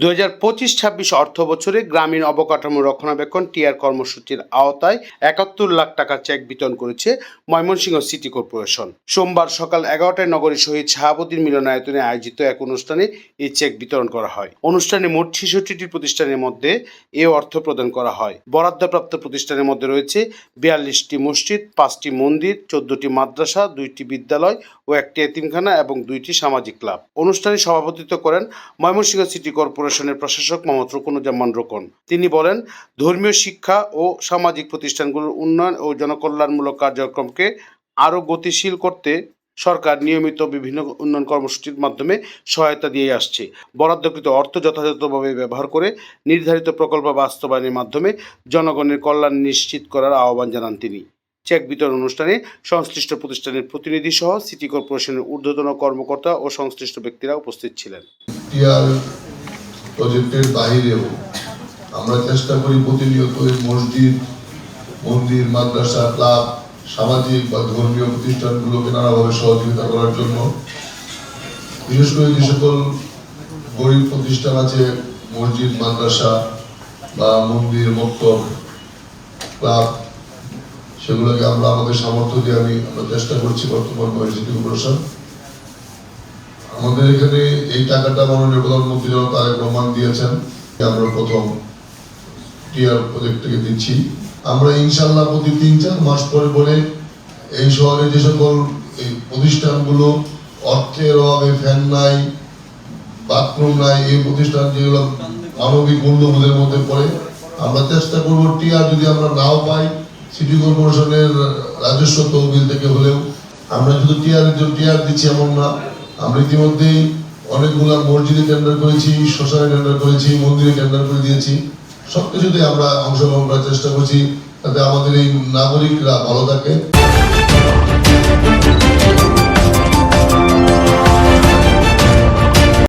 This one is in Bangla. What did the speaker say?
2025-26 অর্থ বছরে গ্রামীণ অবকাঠামো রক্ষণাবেক্ষণ টিআর কর্মসূচির আওতায় 71 লাখ টাকার চেক বিতরণ করেছে ময়মনসিংহ সিটি কর্পোরেশন। সোমবার সকাল 11টায় নগরীর শহীদ শাহাবুদ্দিন মিলনায়তনে আয়োজিত এক অনুষ্ঠানে এই চেক বিতরণ করা হয়। অনুষ্ঠানে মোট 66টি প্রতিষ্ঠানের মধ্যে এ অর্থ প্রদান করা হয়। বরাদ্দপ্রাপ্ত প্রতিষ্ঠানের মধ্যে রয়েছে 42টি মসজিদ, 5টি মন্দির, 14টি মাদ্রাসা, 2টি বিদ্যালয় ও একটি এতিমখানা এবং 2টি সামাজিক ক্লাব। অনুষ্ঠানে সভাপতিত্ব করেন ময়মনসিংহ সিটি কর্পোরেশনের প্রশাসক মোহাম্মদ রুকনুজ্জামান রোকন। তিনি বলেন, ধর্মীয় শিক্ষা ও সামাজিক প্রতিষ্ঠানগুলোর উন্নয়ন ও জনকল্যাণমূলক কার্যক্রমকে আরও গতিশীল করতে সরকার নিয়মিত বিভিন্ন উন্নয়ন কর্মসূচির মাধ্যমে সহায়তা দিয়ে আসছে। বরাদ্দকৃত অর্থ যথাযথভাবে ব্যবহার করে নির্ধারিত প্রকল্প বাস্তবায়নের মাধ্যমে জনগণের কল্যাণ নিশ্চিত করার আহ্বান জানান তিনি। চেক বিতরণ অনুষ্ঠানে সংশ্লিষ্ট প্রতিষ্ঠানের প্রতিনিধি সহ সিটি কর্পোরেশনের ঊর্ধ্বতন কর্মকর্তা ও সংশ্লিষ্ট ব্যক্তিরা উপস্থিত ছিলেন। প্রজেক্টের বাইরেও আমরা চেষ্টা করি প্রতিনিয়ত মসজিদ, মন্দির, মাদ্রাসা, ক্লাব, সামাজিক বা ধর্মীয় প্রতিষ্ঠানগুলোকে নানাভাবে সহযোগিতা করার জন্য। বিশেষ করে যে সকল গরিব প্রতিষ্ঠান আছে, মসজিদ, মাদ্রাসা বা মন্দির, মক্তব, ক্লাব, সেগুলোকে আমরা আমাদের সামর্থ্য দিয়ে আমরা চেষ্টা করছি। বর্তমান সিটি কর্পোরেশন আমাদের এখানে এই টাকাটা মাননীয় প্রধানমন্ত্রী জনাব তারেক রহমান দিয়েছেন। আমরা প্রথম টিআর প্রজেক্ট থেকে দিচ্ছি। আমরা ইনশাল্লাহ প্রতি 3-4 মাস পরে পরে এই শহরে যে সকল এই প্রতিষ্ঠানগুলো অর্থের অভাবে ফ্যান নাই, বাথরুম নাই, এই প্রতিষ্ঠান যেগুলো মানবিক মূল্যবোধের মধ্যে পড়ে, আমরা চেষ্টা করবো টিআর যদি আমরা নাও পাই সিটি কর্পোরেশনের রাজস্ব তহবিল থেকে হলেও। আমরা শুধু টিআর দিচ্ছি এমন না, আমরা ইতিমধ্যেই অনেকগুলো মসজিদে টেন্ডার করেছি, শ্মশানে টেন্ডার করেছি, মন্দিরে টেন্ডার করে দিয়েছি। সবকিছুতে আমরা অংশগ্রহণ করার চেষ্টা করছি যাতে আমাদের এই নাগরিকরা ভালো থাকে।